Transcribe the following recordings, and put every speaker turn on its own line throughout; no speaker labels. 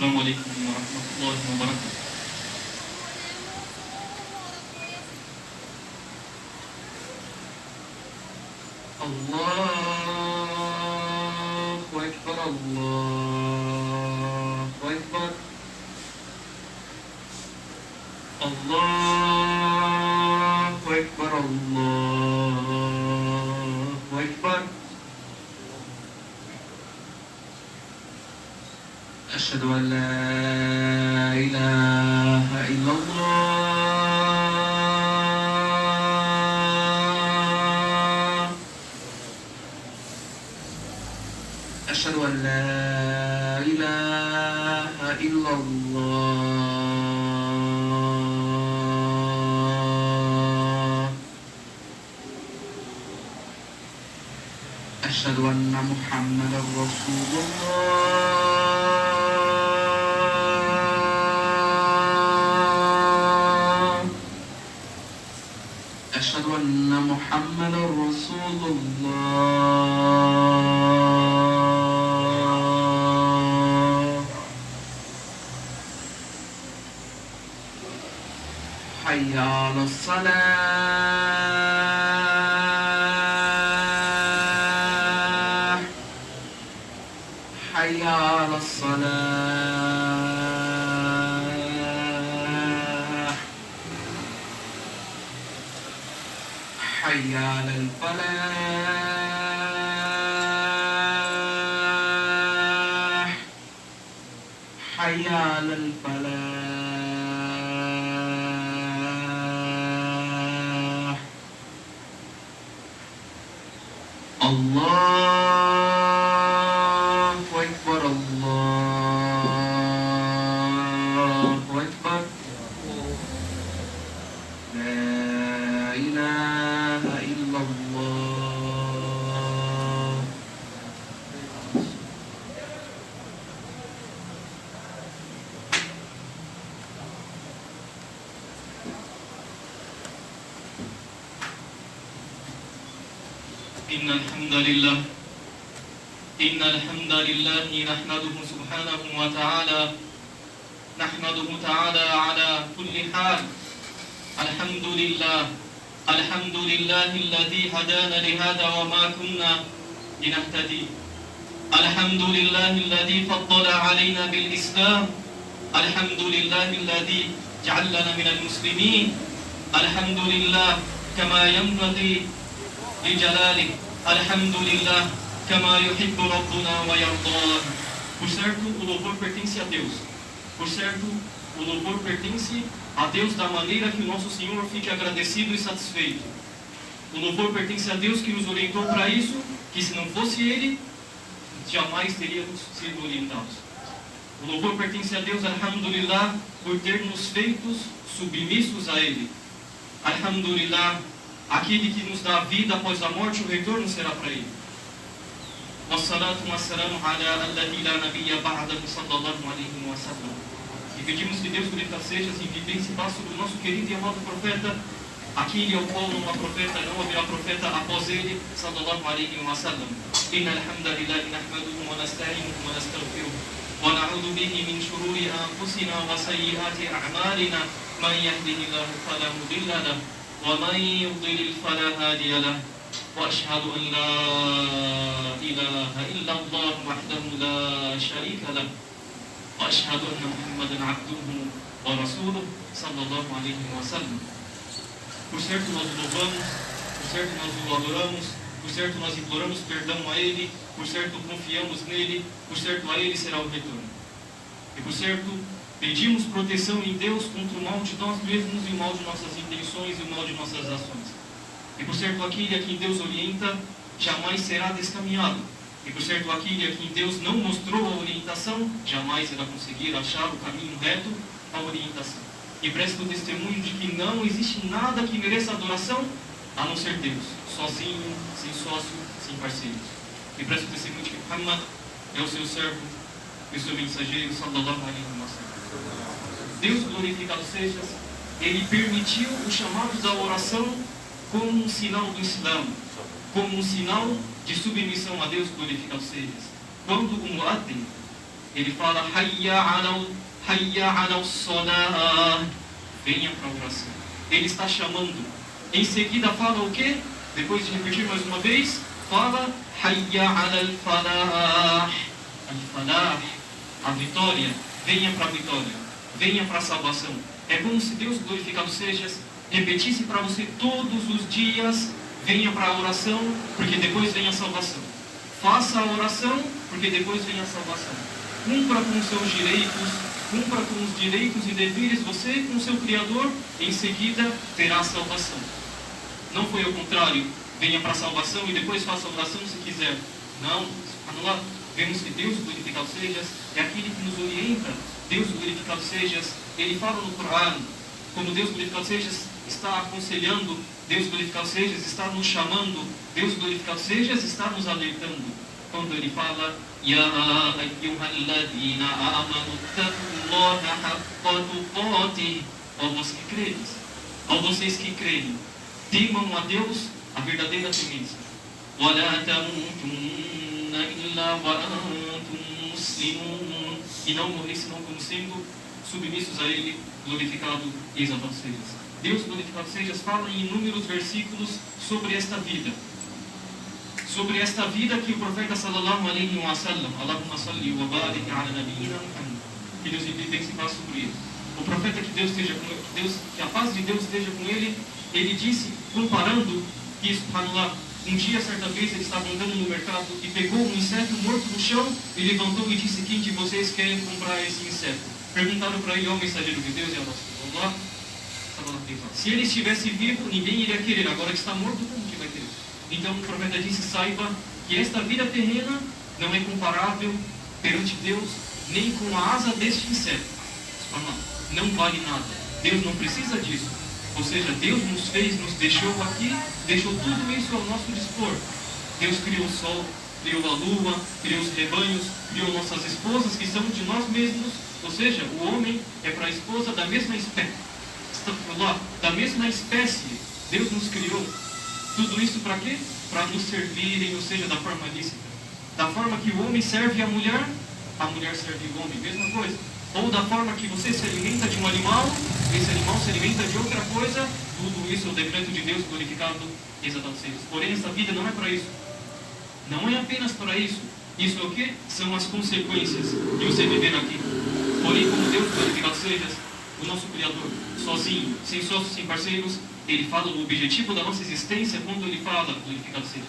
السلام عليكم ورحمة الله وبركاته. الله أكبر الله أكبر الله أكبر الله أكبر. أشهد أن لا إله إلا الله. أشهد أن لا إله إلا الله. أشهد أن محمدا رسول الله. أشهد أن محمدا رسول الله. حي على الصلاة. حي على الصلاة. حي على الفلاح. حي على الفلاح. الله أكبر الله أكبر. لا إله إلا الله. إن الحمد لله نحمده سبحانه وتعالى على كل حال. الحمد لله الذي هدانا لهذا وما كنا لنهتدي. الحمد لله الذي فضل علينا بالإسلام. الحمد لله الذي جعلنا من المسلمين. الحمد لله كما ينبغي لجلاله. الحمد لله كما يحب ربنا ويرضاه. Por certo, o louvor pertence a Deus. Por certo, o louvor pertence a Deus da maneira que o nosso Senhor fique agradecido e satisfeito. O louvor pertence a Deus que nos orientou para isso, que se não fosse Ele, jamais teríamos sido orientados. O louvor pertence a Deus, alhamdulillah, por ter nos feitos submissos a Ele. Alhamdulillah, aquele que nos dá a vida após a morte, o retorno será para Ele. Wassalatu wassalamu ala alladhi la nabiyya ba'dahu sallallahu alayhi wa sallam. E pedimos que Deus glorificado seja e vivência sobre o nosso querido e amado profeta, aquele ao qual não há profeta, não haverá profeta após ele, sallallahu alayhi wa sallam. Inna alhamdulillahi nahmaduhu wa nasta'inuhu wa nastaghfiruh wa na'udhu bihi min shururi anfusina wa sayyiati a'malina. Man yahdihillahu fala mudilla lahu wa man yudlil fala hadiya lahu. وأشهد أن لا إله إلا الله وحده لا شريك له وأشهد أن محمدا عبده ورسوله صلى الله عليه وسلم. Por certo nós o louvamos, por certo nós o adoramos, por certo nós imploramos perdão a Ele, por certo confiamos nele, por certo a Ele será o retorno. E por certo pedimos proteção em Deus contra o mal de nós mesmos e o mal de nossas intenções e o mal de nossas ações. E por certo aquele a quem Deus orienta jamais será descaminhado. E por certo aquele a quem Deus não mostrou a orientação jamais irá conseguir achar o caminho reto, a orientação. E presto testemunho de que não existe nada que mereça adoração a não ser Deus, sozinho, sem sócio, sem parceiros. E presto testemunho de que Muhammad é o seu servo e o seu mensageiro, sallallahu alaihi wa sallam. Deus glorificado seja, Ele permitiu o chamado da oração como um sinal do Islã, como um sinal de submissão a Deus, glorificado seja. Quando o muaddin, ele fala, hayya ala salah, venha para a oração. Ele está chamando. Em seguida fala o quê? Depois de repetir mais uma vez, fala, hayya ala al-falah. Al-falah, a vitória, venha para a vitória, venha para a salvação. É como se Deus glorificado seja, repetisse para você todos os dias, venha para a oração, porque depois vem a salvação. Faça a oração, porque depois vem a salvação. Cumpra com os seus direitos, cumpra com os direitos e deveres, você com o seu Criador, em seguida terá a salvação. Não foi ao contrário, venha para a salvação e depois faça a oração se quiser. Não, subhanallah, vemos que Deus glorificado seja, é aquele que nos orienta. Deus glorificado seja, ele fala no Corão, como Deus glorificado seja, está aconselhando, Deus glorificado seja, está nos chamando, Deus glorificado seja, está nos alertando. Quando ele fala, Ya ayyuhalladhina amanu taqullaha haqqa tuqatih, ó vocês que creem, temam a Deus a verdadeira temência. Wa la tamutunna illa wa antum muslimun, e não morrer senão como sendo submissos a Ele, glorificado e exaltado seja. Deus glorificado seja fala em inúmeros versículos sobre esta vida. Sobre esta vida que o profeta sallallahu alaihi wa sallam, Allahumma salli wa barik ala nabiyyina Muhammad, que Deus bem se fala sobre ele. O profeta, que Deus esteja com ele, que a paz de Deus esteja com ele, ele disse, comparando que, subhanallah, um dia, certa vez, ele estava andando no mercado e pegou um inseto morto no chão e levantou e disse, quem de vocês querem comprar esse inseto? Perguntaram para ele, ó mensageiro de Deus, e Allah, se ele estivesse vivo, ninguém iria querer. Agora que está morto, como que vai querer? Então o profeta disse, saiba que esta vida terrena não é comparável perante Deus nem com a asa deste inseto. Não vale nada. Deus não precisa disso. Ou seja, Deus nos fez, nos deixou aqui, deixou tudo isso ao nosso dispor. Deus criou o sol, criou a lua, criou os rebanhos, criou nossas esposas que são de nós mesmos. Ou seja, o homem é para a esposa da mesma espécie. Da mesma espécie. Deus nos criou. Tudo isso para quê? Para nos servirem, ou seja, da forma lícita. Da forma que o homem serve a mulher serve o homem, mesma coisa. Ou da forma que você se alimenta de um animal, esse animal se alimenta de outra coisa, tudo isso é o decreto de Deus glorificado, exaltado seja. Porém, essa vida não é para isso. Não é apenas para isso. Isso é o que? São as consequências de você viver aqui. Porém, como Deus glorificado seja, o nosso Criador, sozinho, sem sócios, sem parceiros, ele fala do objetivo da nossa existência quando ele fala, glorificado seja.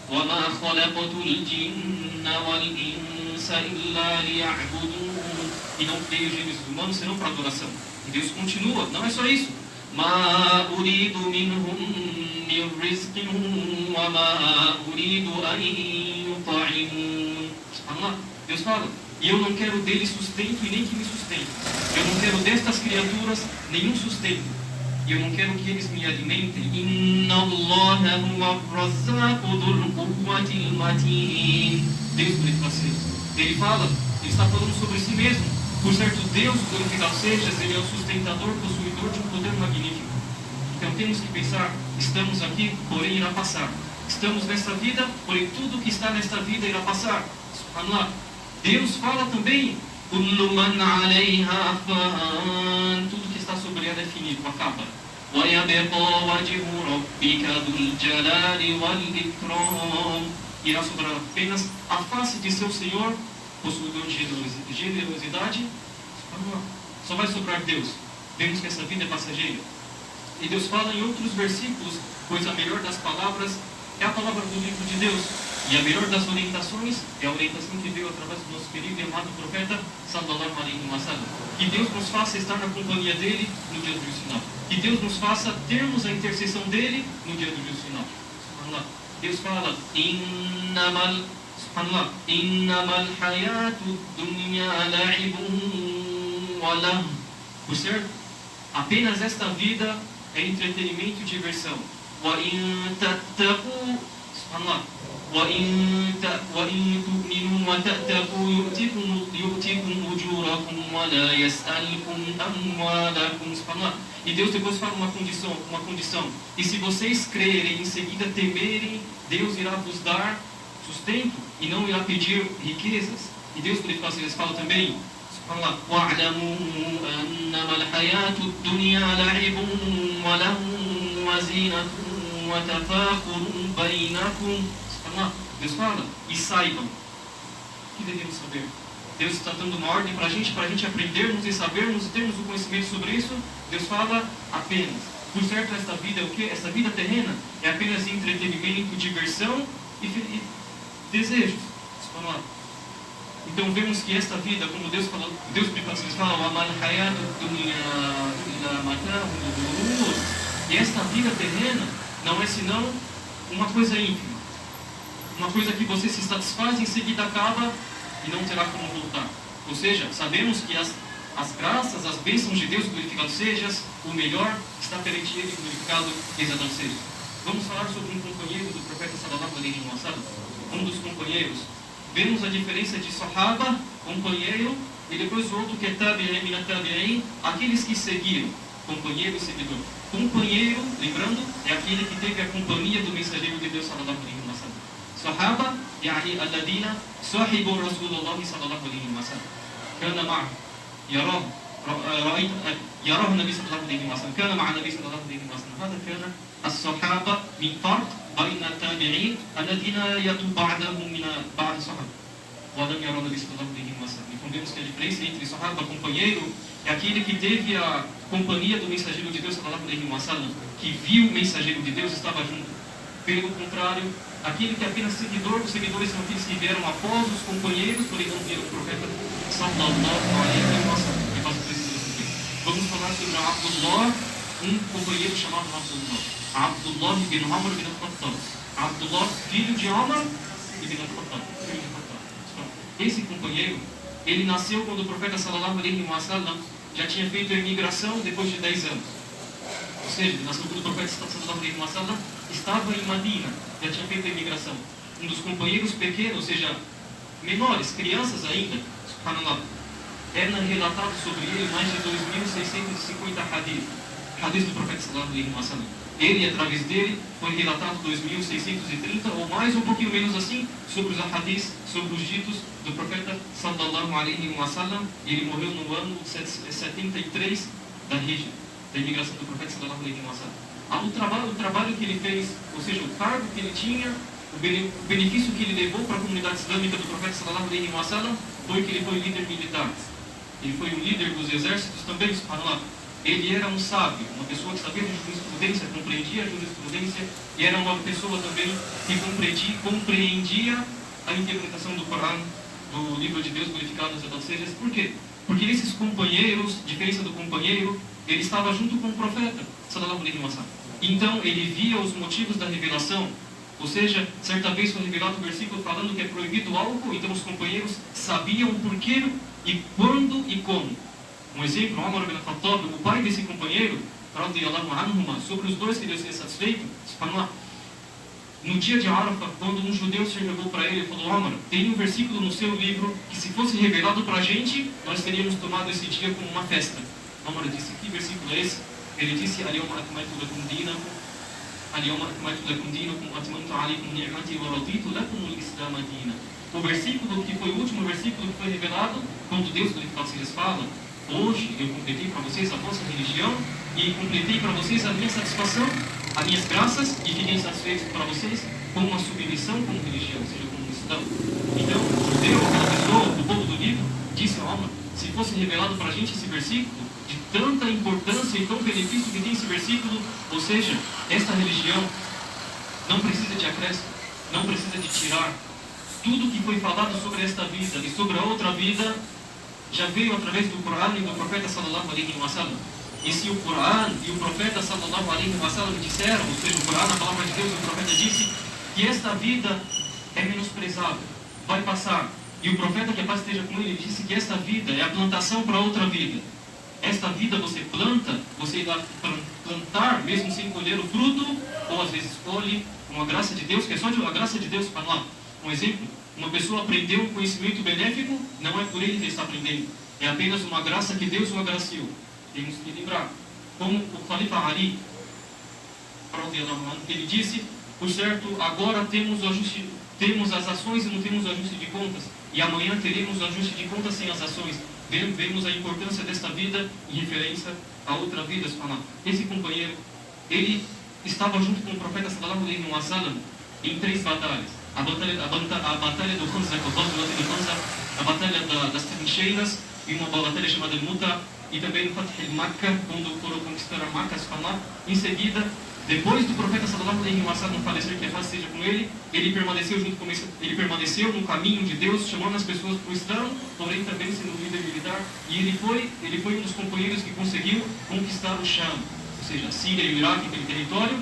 وَمَا خَلَقْتُ الْجِنَّ وَالْإِنسَ إِلَّا لِيَعْبُدُونَ, e não criei os gênios humanos senão para adoração. E Deus continua, não é só isso. مَا أُرِيدُ مِنْهُمْ مِنْ رِزْقٍ وَمَا أُرِيدُ أَنْ يُطْعِمُونَ. Deus fala, e eu não quero deles sustento e nem que me sustentem. Eu não quero destas criaturas nenhum sustento. E eu não quero que eles me alimentem. Inna Allaha huwa ar-razzaqu dhul quwwatil matin. Deus glorificado seja. Ele fala, ele está falando sobre si mesmo. Por certo, Deus glorificado seja, ele é o sustentador, possuidor de um poder magnífico. Então temos que pensar, estamos aqui, porém irá passar. Estamos nesta vida, porém tudo que está nesta vida irá passar. Subhanallah. Deus fala também, kullu man 'alayha fan, tudo que está sobre ela é finito, acaba. Wa yabqa wajhu rabbika dhul jalali wal ikram, irá sobrar apenas a face de seu Senhor, possuidor de generosidade. Só vai sobrar Deus. Vemos que essa vida é passageira. E Deus fala em outros versículos, pois a melhor das palavras é a palavra do livro de Deus. E a melhor das orientações é a orientação que veio através do nosso querido e amado profeta sallallahu alaihi wa sallam. Que Deus nos faça estar na companhia dele no dia do juízo final. Que Deus nos faça termos a intercessão dele no dia do juízo final. Subhanallah. Deus fala, innamal hayatu dunya la'ibun wa lahu. Por certo, apenas esta vida é entretenimento e diversão. Wa in tattaqu, subhanallah, وَإِن تُؤْمِنُوا وَتَتَّقُوا يُؤْتِكُمْ أُجُورَكُمْ وَلَا يَسْأَلْكُمْ أَمْوَالَكُمْ. E Deus depois fala uma condição. E se vocês crerem e em seguida temerem, Deus irá vos dar sustento e não irá pedir riquezas. E Deus glorificado seja, fala também, fala lá, وَاعْلَمُوا أَنَّمَا الْحَيَاةُ الدُّنْيَا لَعِبٌ وَلَهْوٌ وَزِينَةٌ وَتَفَاخُرٌ بَيْنَكُمْ. Fala lá, Deus fala, e saibam. O que devemos saber? Deus está dando uma ordem para a gente aprendermos e sabermos e termos o conhecimento sobre isso. Deus fala apenas. Por certo, esta vida é o quê? Esta vida terrena é apenas entretenimento, diversão e desejos. Vamos lá. Então vemos que esta vida, como Deus falou, Deus fala, e esta vida terrena não é senão uma coisa ínfima. Uma coisa que você se satisfaz e em seguida acaba e não terá como voltar. Ou seja, sabemos que as graças, as bênçãos de Deus, glorificado sejas, o melhor está perante Ele, glorificado exaltado seja. Vamos falar sobre um companheiro do profeta sallallahu alaihi wasallam, um dos companheiros. Vemos a diferença de Sahaba, companheiro, e depois o outro que é Tabi'in, min tabi'in, aqueles que seguiram, companheiro e seguidor. Companheiro, lembrando, é aquele que teve a companhia do mensageiro de Deus sallallahu alaihi wasallam. صحابة يعني الذين صاحبوا رسول الله صلى الله عليه وسلم كان معه يراه النبي صلى الله عليه وسلم كان مع النبي صلى الله عليه وسلم. هذا كان الصحابة من فرق بين التابعين الذين يأتوا بعدهم من بعد الصحابة ولم يروا النبي صلى الله عليه وسلم. Então vemos que a diferença entre Sahaba, companheiro, é aquele que teve a companhia do mensageiro de Deus sallallahu alaihi wasallam, que viu o mensageiro de Deus, estava junto. Pelo contrário, aquele que é apenas seguidor, os seguidores são aqueles que vieram após os companheiros, porém não viram o profeta sallallahu alaihi wasallam. Vamos falar sobre Abdullah, um companheiro chamado Abdullah. Abdullah ibn Umar ibn al-Khattab. Abdullah, filho de Umar ibn al-Khattab. Esse companheiro, ele nasceu quando o profeta sallallahu alaihi wasallam já tinha feito a imigração depois de 10 anos. Ou seja, ele nasceu quando o profeta sallallahu alaihi wasallam estava em Madina, já tinha feito a imigração. Um dos companheiros pequenos, ou seja, menores, crianças ainda, subhanallah, era relatado sobre ele mais de 2.650 hadith do profeta sallallahu alaihi wasallam. Ele, através dele, foi relatado 2.630 ou mais, um pouquinho menos assim, sobre os hadiths, sobre os ditos do profeta sallallahu alaihi wasallam. E ele morreu no ano 73 da Hijra, da imigração do profeta sallallahu alaihi wasallam. O trabalho que ele fez, ou seja, o cargo que ele tinha, o benefício que ele levou para a comunidade islâmica do profeta sallallahu alaihi wasallam, foi que ele foi líder militar. Ele foi um líder dos exércitos também, subhanallah. Ele era um sábio, uma pessoa que sabia de jurisprudência, compreendia a jurisprudência, e era uma pessoa também que compreendia a interpretação do Corão, do livro de Deus, glorificado seja. Por quê? Porque esses companheiros, diferença do companheiro, ele estava junto com o profeta sallallahu alaihi wasallam. Então ele via os motivos da revelação, ou seja, certa vez foi revelado um versículo falando que é proibido o álcool, então os companheiros sabiam o porquê e quando e como. Um exemplo, Umar ibn al-Khattab, o pai desse companheiro, radiyallahu anhuma, sobre os dois que Deus seja satisfeito, no dia de Arafah, quando um judeu se chegou para ele e falou: Umar, tem um versículo no seu livro que se fosse revelado para a gente, nós teríamos tomado esse dia como uma festa. Umar disse: que versículo é esse? Ele disse: Al-yawma akmaltu lakum dinakum, Al-yawma akmaltu lakum dinakum, atmamtu alaykum ni'mati wa raditu lakum al-islam dinan. O versículo que foi o último versículo que foi revelado, quando Deus, glorificado seja, fala: hoje eu completei para vocês a vossa religião e completei para vocês a minha satisfação, as minhas graças, e fiquei satisfeito para vocês com uma submissão como religião, ou seja, como cristão. Então, o judeu, aquela pessoa, o povo do livro, disse: Umar, se fosse revelado para a gente esse versículo, de tanta importância e tão benefício que tem esse versículo, ou seja, esta religião não precisa de acréscimo, não precisa de tirar. Tudo que foi falado sobre esta vida e sobre a outra vida já veio através do Corão e do profeta sallallahu alaihi wasallam. E se o Corão e o profeta sallallahu alaihi wasallam disseram, ou seja, o Corão, a palavra de Deus, o profeta disse que esta vida é menosprezável, vai passar. E o profeta, que a paz esteja com ele, disse que esta vida é a plantação para outra vida. Esta vida você planta, você irá plantar mesmo sem colher o fruto, ou às vezes colhe com a graça de Deus, que é só a graça de Deus para lá. Um exemplo, uma pessoa aprendeu um conhecimento benéfico, não é por ele que ele está aprendendo, é apenas uma graça que Deus o agraciou. Temos que lembrar, como o Khalifa Ali, ele disse: por certo, agora temos as ações e não temos ajuste de contas. e amanhã teremos o ajuste de contas sem as ações. Vemos a importância desta vida em referência a outra vida. Esse companheiro, ele estava junto com o profeta sallallahu alaihi wasallam em 3 batalhas. A batalha do Khanzaq, a batalha das trincheiras, e uma batalha chamada Muta, e também no Fath al-Makkah, quando foram conquistar a Makkah. Em seguida, depois do profeta sallallahu alaihi wasallam falecer, que a paz seja com ele, ele permaneceu no caminho de Deus, chamando as pessoas para o Islã, porém também sendo líder militar, e ele foi um dos companheiros que conseguiu conquistar o Sham, ou seja, a Síria e o Iraque, aquele território,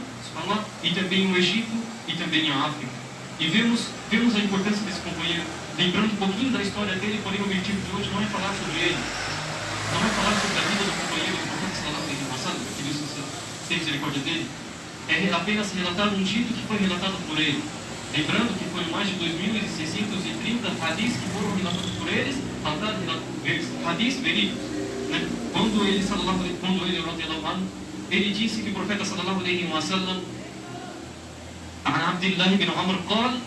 e também o Egito e também a África. E vemos a importância desse companheiro, lembrando um pouquinho da história dele, porém o objetivo de hoje não é falar sobre ele, não é falar sobre a vida do companheiro do profeta sallallahu alaihi wasallam, que Deus tem misericórdia dele. É apenas relatar um dito que foi relatado por ele. Lembrando que foram mais de 2.630 hadiths que foram relatados por eles, hadiths verídicos. Né? Quando ele disse que o profeta sallallahu alaihi wasallam, عن عبد الله بن عمر قال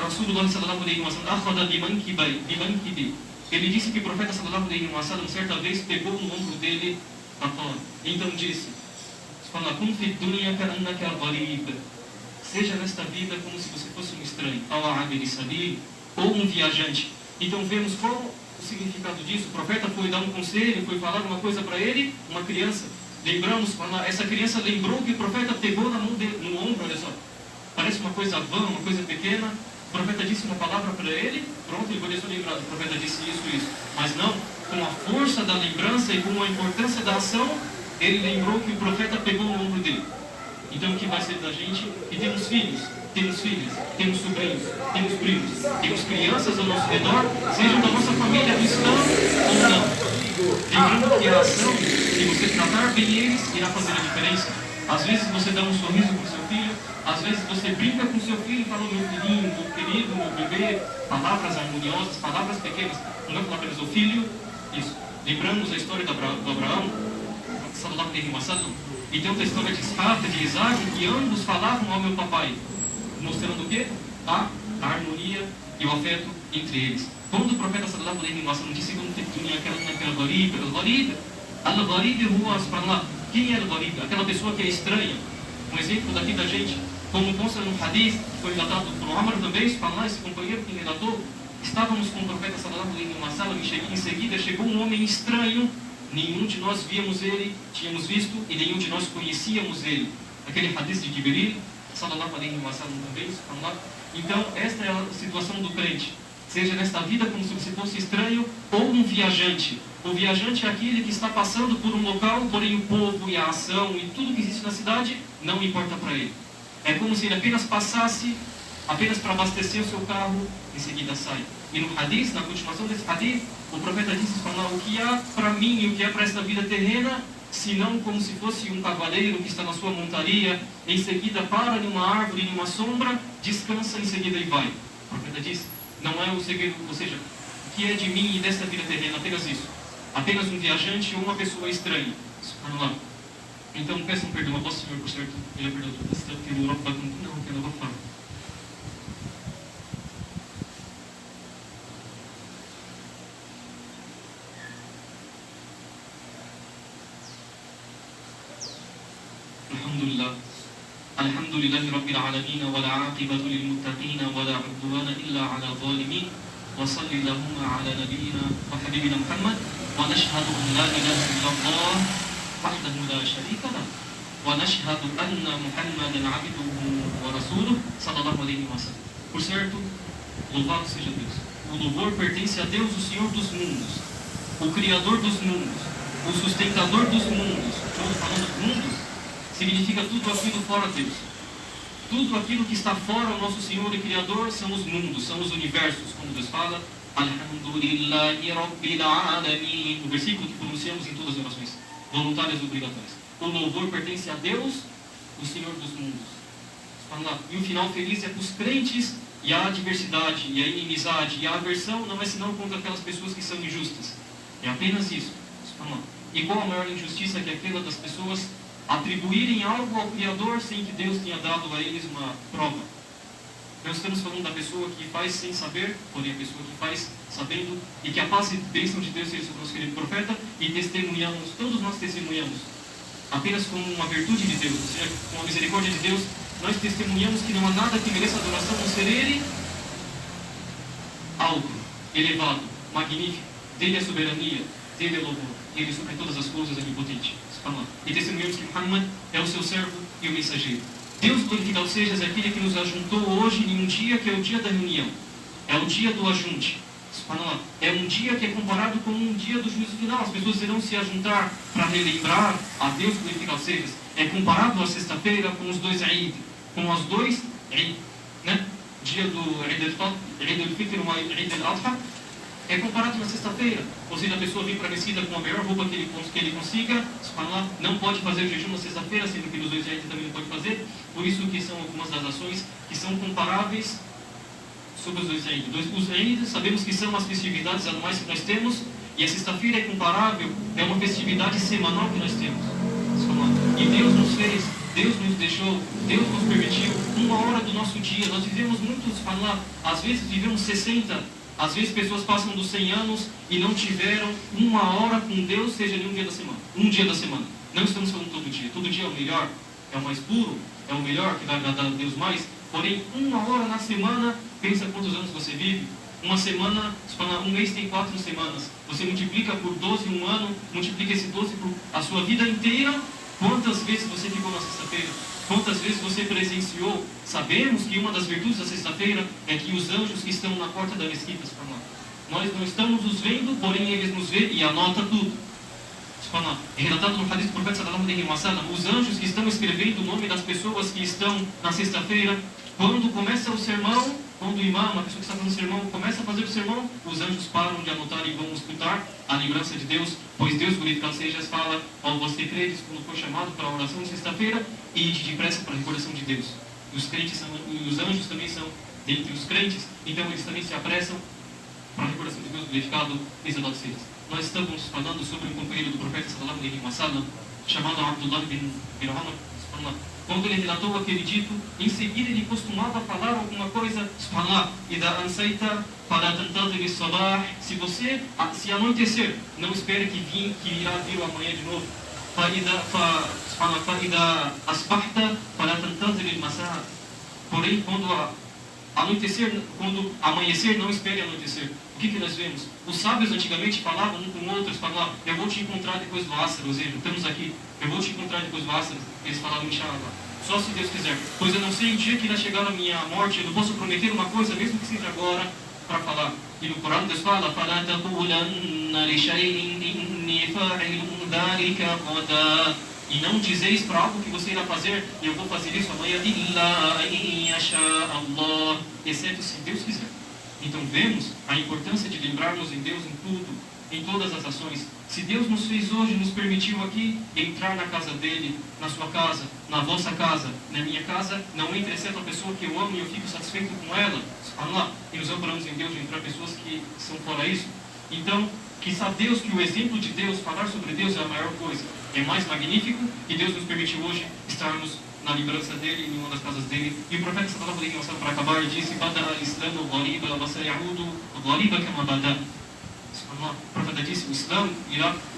رسول الله صلى الله عليه وسلم أخذ بمنكبي. Ele disse que o profeta sallallahu alaihi wasallam certa vez pegou no ombro dele a fala. Então disse: seja nesta vida como se você fosse um estranho, ou um viajante. Então vemos qual o significado disso. O profeta foi dar um conselho, foi falar uma coisa para ele, uma criança. Lembramos, essa criança lembrou que o profeta pegou na mão dele, no ombro, olha só. Parece uma coisa vã, uma coisa pequena. O profeta disse uma palavra para ele, pronto, ele poderia ser lembrado. O profeta disse isso. Mas não, com a força da lembrança e com a importância da ação, ele lembrou que o profeta pegou no ombro dele. Então o que vai ser da gente? E temos filhos, temos filhas, temos sobrinhos, temos primos, temos crianças ao nosso redor, sejam da nossa família cristã ou não. Lembrando que a ação, se você tratar bem eles, irá fazer a diferença. Às vezes você dá um sorriso para o seu filho, às vezes você brinca com o seu filho e fala: meu filhinho, meu querido, meu bebê, palavras harmoniosas, palavras pequenas. Não vai falar apenas o filho, isso. Lembramos a história do Abraão, sallallahu alaihi wasallam, e tem outra história de Isaac, que ambos falavam ao meu papai, mostrando o quê? A harmonia e o afeto entre eles. Quando o profeta sallallahu alaihi wasallam disse quem é al-gharib? Aquela pessoa que é estranha. Um exemplo daqui da gente, como consta no hadith, foi relatado por Umar também, esse companheiro que relatou, estávamos com o profeta sallallahu alaihi wasallam e em seguida chegou um homem estranho. Nenhum de nós tínhamos visto e nenhum de nós conhecíamos ele. Aquele hadith de Jibril, sallallahu alaihi wasallam também, Então, esta é a situação do crente. Seja nesta vida como se você fosse estranho ou um viajante. O viajante é aquele que está passando por um local, porém o povo e a ação e tudo que existe na cidade não importa para ele. É como se ele apenas passasse, apenas para abastecer o seu carro, em seguida sai. E no hadith, na continuação desse hadith, o profeta disse: o que há para mim e o que há para esta vida terrena, senão como se fosse um cavaleiro que está na sua montaria, em seguida para em uma árvore, em uma sombra, descansa em seguida e vai. O profeta disse: não é o segredo, ou seja, o que é de mim e desta vida terrena, apenas isso. Apenas um viajante ou uma pessoa estranha. Subhanallah. Então peçam perdão a vosso Senhor por certo. Ele é perdoador. Não, que eu não vou falar. الحمد لله رب العالمين ولا عاقبة للمتقين ولا عدوان إلا على الظالمين وصل اللهم على نبينا وحبيبنا محمد ونشهد أن لا إله إلا الله وحده لا شريك له ونشهد أن محمدا عبده ورسوله صلى الله عليه وسلم. Por certo, louvado seja Deus. O louvor pertence a Deus, o Senhor dos mundos, o Criador dos mundos, o sustentador dos mundos. Estamos falando dos mundos, significa tudo aquilo fora de Deus. Tudo aquilo que está fora do nosso Senhor e Criador são os mundos, são os universos, como Deus fala. Alhamdulillahi Rabbil Alamin. O versículo que pronunciamos em todas as orações voluntárias e obrigatórias. O louvor pertence a Deus, o Senhor dos mundos. E o final feliz é para os crentes, e a adversidade, e a inimizade, e a aversão não é senão contra aquelas pessoas que são injustas. É apenas isso. E qual a maior injustiça que aquela das pessoas atribuírem algo ao Criador sem que Deus tenha dado a eles uma prova? Nós estamos falando da pessoa que faz sem saber, porém a pessoa que faz sabendo, e que a paz e bênção de Deus seja sobre o nosso querido profeta, e testemunhamos, todos nós testemunhamos, apenas com uma virtude de Deus, ou seja, com a misericórdia de Deus, nós testemunhamos que não há nada que mereça adoração, a não ser Ele alto, elevado, magnífico, dele é soberania, dele é louvor, ele sobre todas as coisas é onipotente. E testemunhamos que Muhammad é o seu servo e o mensageiro. Deus glorificado seja aquele que nos ajuntou hoje em um dia que é o dia da reunião, é o dia do ajunte. É um dia que é comparado com um dia do juízo final. As pessoas irão se ajuntar para relembrar a Deus glorificado seja. É comparado a sexta-feira com os dois Eid, com os dois Eid, né? Dia do Eid al-Fitr e Eid al-Adha, é comparado na sexta-feira. Ou seja, a pessoa vem para a mesquita com a melhor roupa que ele consiga, não pode fazer o jejum na sexta-feira, sendo que nos dois Eid também não pode fazer. Por isso que são algumas das ações que são comparáveis sobre os dois Eid. Os Eid, sabemos que são as festividades anuais que nós temos, e a sexta-feira é comparável, é uma festividade semanal que nós temos. E Deus nos fez, Deus nos deixou, Deus nos permitiu uma hora do nosso dia. Nós vivemos muitos, às vezes vivemos 60, às vezes pessoas passam dos 100 anos e não tiveram uma hora com Deus, seja nem um dia da semana. Um dia da semana. Não estamos falando todo dia. Todo dia é o melhor, é o mais puro, é o melhor, que vai agradar a Deus mais. Porém, uma hora na semana, pensa quantos anos você vive. Uma semana, um mês tem 4 semanas. Você multiplica por 12 um ano, multiplica esse 12 por a sua vida inteira. Quantas vezes você ficou na sexta-feira? Quantas vezes você presenciou? Sabemos que uma das virtudes da sexta-feira é que os anjos que estão na porta da mesquita, nós não estamos os vendo, porém eles nos veem e anotam tudo. É relatado no hadith do profeta sallallahu alaihi wasallam, os anjos que estão escrevendo o nome das pessoas que estão na sexta-feira, quando começa o sermão, quando o imã, uma pessoa que está fazendo o sermão, começa a fazer o sermão, os anjos param de anotar e vão escutar a lembrança de Deus, pois Deus, glorificado seja, fala, ao você credes, quando for chamado para a oração de sexta-feira, e ide depressa para a recordação de Deus. Os crentes são, e os anjos também são dentre os crentes, então eles também se apressam para a recordação de Deus, glorificado, exaltado seja. Nós estamos falando sobre um companheiro do profeta sallallahu alaihi wasallam, chamado Abdullah bin Umar. Quando ele relatou aquele dito, em seguida ele costumava falar alguma coisa, se anoitecer, não espere que irá vir o amanhã de novo. Porém, quando amanhecer, não espere anoitecer. O que nós vemos? Os sábios antigamente falavam um com o outro, falavam, eu vou te encontrar depois do Asr, ou seja, estamos aqui, eu vou te encontrar depois do Asr. Eles falavam, inshallah, só se Deus quiser, pois eu não sei o dia que irá chegar a minha morte, eu não posso prometer uma coisa, mesmo que seja agora, para falar. E no Corão Deus fala, e não dizeis para algo que você irá fazer, eu vou fazer isso amanhã, exceto se Deus quiser. Então vemos a importância de lembrarmos em Deus em tudo, em todas as ações. Se Deus nos fez hoje, nos permitiu aqui entrar na casa dele, na sua casa, na vossa casa, na minha casa, não entre exceto a pessoa que eu amo e eu fico satisfeito com ela. E nos amparamos em Deus de entrar pessoas que são fora isso. Então, que sabe Deus que o exemplo de Deus, falar sobre Deus é a maior coisa, é mais magnífico, e Deus nos permitiu hoje estarmos na lembrança dele, em uma das casas dele. E o profeta sallallahu alaihi wasallam, para acabar, disse, Bada al-Islamu ghariba wa sayaudu ghariba kama bada. O profeta disse, o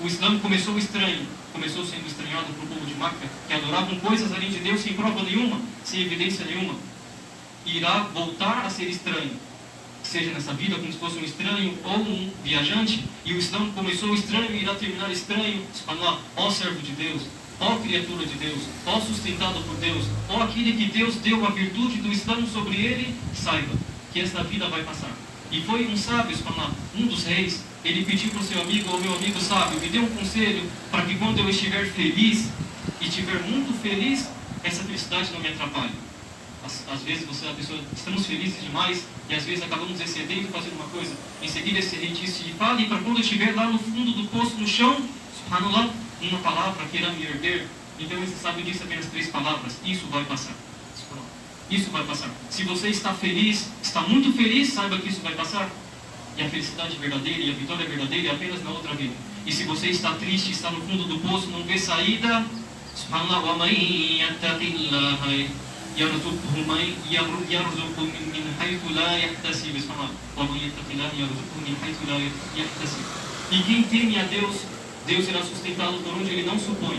Islã começou estranho, começou sendo estranhado para o povo de Maca, que adoravam coisas além de Deus sem prova nenhuma, sem evidência nenhuma. Irá voltar a ser estranho, seja nessa vida como se fosse um estranho ou um viajante, e o Islã começou estranho e irá terminar estranho. Ó servo de Deus, ó criatura de Deus, ó sustentado por Deus, ó aquele que Deus deu a virtude do Islã sobre ele, saiba que esta vida vai passar. E foi um sábio, um dos reis, ele pediu para o seu amigo, ou meu amigo sábio, me dê um conselho para que quando eu estiver feliz, e estiver muito feliz, essa felicidade não me atrapalhe. Às vezes você, a pessoa, estamos felizes demais e às vezes acabamos excedendo fazendo uma coisa. Em seguida esse rei disse, fale para quando eu estiver lá no fundo do poço, no chão, subhanallah, uma palavra que irá me herder. Então esse sábio disse apenas 3 palavras, isso vai passar. Isso vai passar. Se você está feliz, está muito feliz, saiba que isso vai passar. E a felicidade verdadeira e a vitória verdadeira é apenas na outra vida. E se você está triste, está no fundo do poço, não vê saída, subhanallah, يرزقه من حيث لا يحتسب. ومن يتق الله يرزقه من حيث لا يحتسب. E quem teme a Deus, Deus irá sustentá-lo por onde ele não supõe.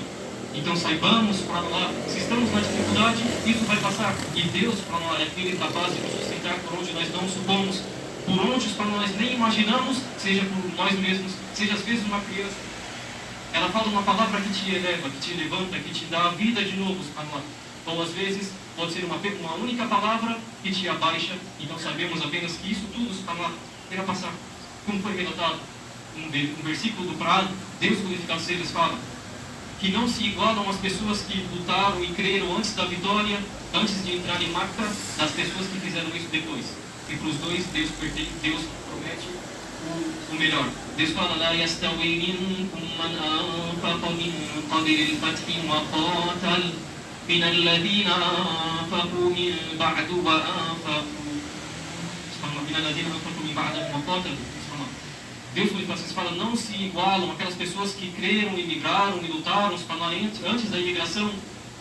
Então saibamos, subhanallah, se estamos na dificuldade, isso vai passar. E Deus, subhanallah, é aquele capaz de nos sustentar por onde nós não supomos, por onde, subhanallah, nós nem imaginamos, seja por nós mesmos, seja às vezes uma criança. Ela fala uma palavra que te eleva, que te levanta, que te dá a vida de novo, subhanallah. Ou às vezes pode ser uma única palavra que te abaixa. Então sabemos apenas que isso tudo, subhanallah, irá passar. Como foi relatado um versículo do Qur'an, Deus glorificado seja, fala que não se igualam as pessoas que lutaram e creram antes da vitória, antes de entrar em Makkah, das pessoas que fizeram isso depois. E para os dois, Deus promete o melhor. Deus fala: "La yastawi minkum man anfaqa min qabli al-fathi wa qatal min alladhina anfaqu min ba'du wa anfaqu." Min alladhina anfaqu min ba'du wa qatalu. Deus, vocês falam, não se igualam aquelas pessoas que creram, imigraram e lutaram antes da imigração,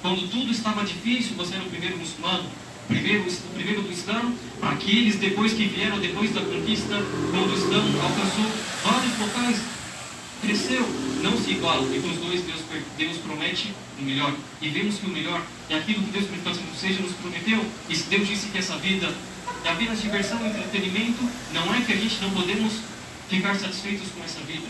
quando tudo estava difícil. Você era o primeiro muçulmano, o primeiro do Islã, aqueles depois que vieram depois da conquista, quando o Islã alcançou vários locais, cresceu, não se igualam. E para os dois, Deus promete o melhor. E vemos que o melhor é aquilo que Deus, seja, nos prometeu. E se Deus disse que essa vida é apenas diversão e entretenimento, não é que a gente não podemos ficar satisfeitos com essa vida.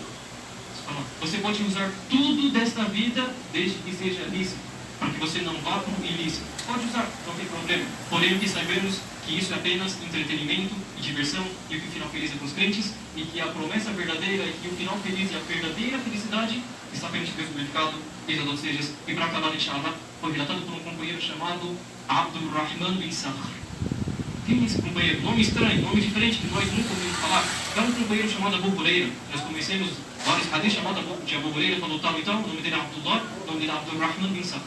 Você pode usar tudo desta vida desde que seja lícito, para que você não vá para o ilícito. Pode usar, não tem problema. Porém, que saibamos que isso é apenas entretenimento e diversão, e que o final feliz é para os crentes, e que a promessa verdadeira, e que o final feliz e a verdadeira felicidade está perante Deus glorificado, e louvado seja. E para acabar, inshallah, foi relatado por um companheiro chamado Abdul Rahman bin Sakhr. Quem é esse companheiro? Nome estranho, nome diferente que nós nunca ouvimos falar. É um companheiro chamado Abu Huraira. Nós conhecemos vários hadiths chamados de Abu Huraira, falou tal e tal. O nome dele é Abdullah, o nome dele é Abdul Rahman bin Sakhr.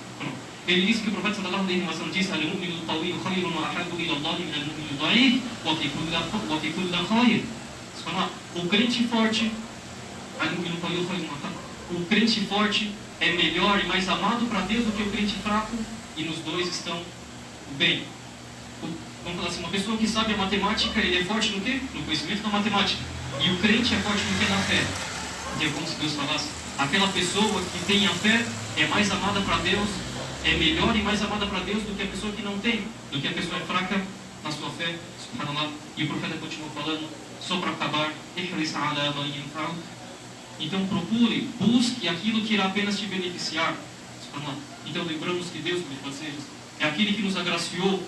Ele disse que o profeta sallallahu alaihi wa sallam disse: "Al-mu'minu al-qawiyyu khayrun wa ahabbu ila Allah min al-mu'min al-da'if wa fi kulli khayr." O crente forte, o crente forte é melhor e mais amado para Deus do que o crente fraco, e nos dois estão bem. Vamos falar assim, uma pessoa que sabe a matemática, ele é forte no quê? No conhecimento da matemática. E o crente é forte no quê? Na fé. E é como se Deus falasse: aquela pessoa que tem a fé é mais amada para Deus, é melhor e mais amada para Deus do que a pessoa que não tem, do que a pessoa é fraca na sua fé. Subhanallah. E o profeta continuou falando, só para acabar: então procure, busque aquilo que irá apenas te beneficiar. Subhanallah. Então lembramos que Deus, é aquele que nos agraciou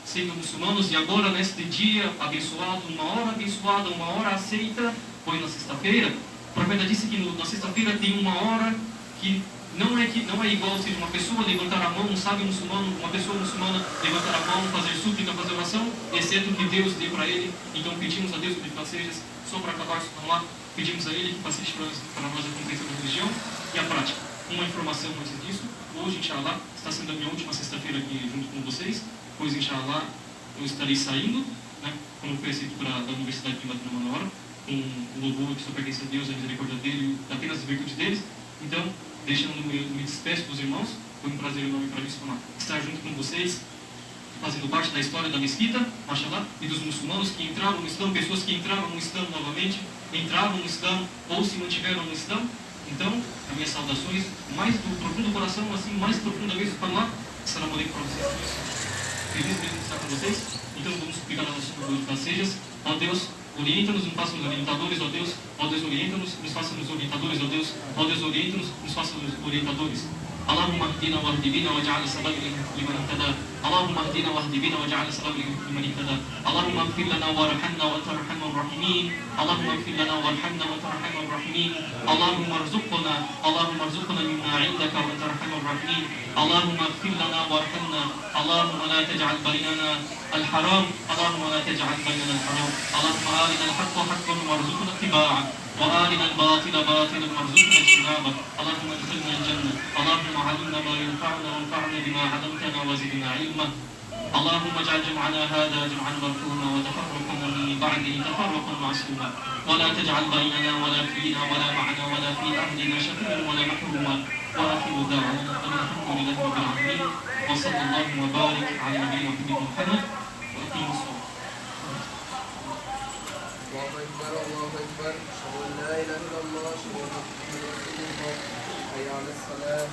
sendo muçulmanos, e agora neste dia abençoado, uma hora aceita, foi na sexta-feira. O profeta disse que na sexta-feira tem uma hora que não é igual, seja uma pessoa levantar a mão, um sábio muçulmano, uma pessoa muçulmana levantar a mão, fazer súplica, fazer oração, exceto o que Deus deu para ele. Então pedimos a Deus, que seja, só para acabar lá, pedimos a Ele que facilite para nós a compreensão da religião e a prática. Uma informação antes disso: hoje, inshallah, está sendo a minha última sexta-feira aqui junto com vocês, pois inshallah eu estarei saindo, né, como foi aceito da Universidade de Madina Manora, com o louvor que só pertence a Deus, a misericórdia dele, apenas as virtudes deles. Então, me despeço dos irmãos. Foi um prazer enorme para mim estar junto com vocês, fazendo parte da história da mesquita, mashallah, e dos muçulmanos que entraram no Islã, pessoas que entraram no Islã novamente, entraram no Islã ou se mantiveram no Islã. Então, as minhas saudações, mais do profundo coração, assim, mais profunda vez para lá. Assalamu alaikum para vocês todos. Feliz mesmo de estar com vocês. Então vamos suplicar a nossa glorificações. Ó Deus, orienta-nos, nos faça nos orientadores, ó Deus. Ó Deus, orienta-nos, nos faça nos orientadores, ó Deus. Ó Deus, orienta-nos, nos faça nos orientadores. Allahumma hdina wa hdi bina waj'al sababan liman ihtada. Allahumma hdina wa hdi bina waj'al sababan liman ihtada. Allahumma ighfir lana warhamna wa anta arhamur rahimin. Allahumma ighfir lana warhamna wa anta arhamur rahimin. Allahumma arzuqna mimma 'indaka wa anta arhamur rahimin. Allahumma ighfir lana warhamna. Allahumma la taj'al bainana al-haram. Allahumma la taj'al bainana al-haram. Allahumma arina al-haqqa haqqan warzuqna ittiba'ah. وآرنا الباطل باطلا وارزقنا اجتنابه. اللهم ادخلنا الجنة. اللهم علمنا ما ينفعنا وانفعنا بما علمتنا وزدنا علما. اللهم اجعل جمعنا هذا جمعا مرحوما وتفرقنا من بعده تفرقا معصوما. ولا تجعل بيننا ولا فينا ولا معنا ولا في أهلنا شقيا ولا محروما. وآخر دعوانا أن الحمد لله رب العالمين وصلى الله وبارك على نبينا محمد وأقيموا الصلاة.
الله أكبر الله أكبر أشهد أن لا إله إلا الله أشهد أن محمدا رسول الله حي على الصلاة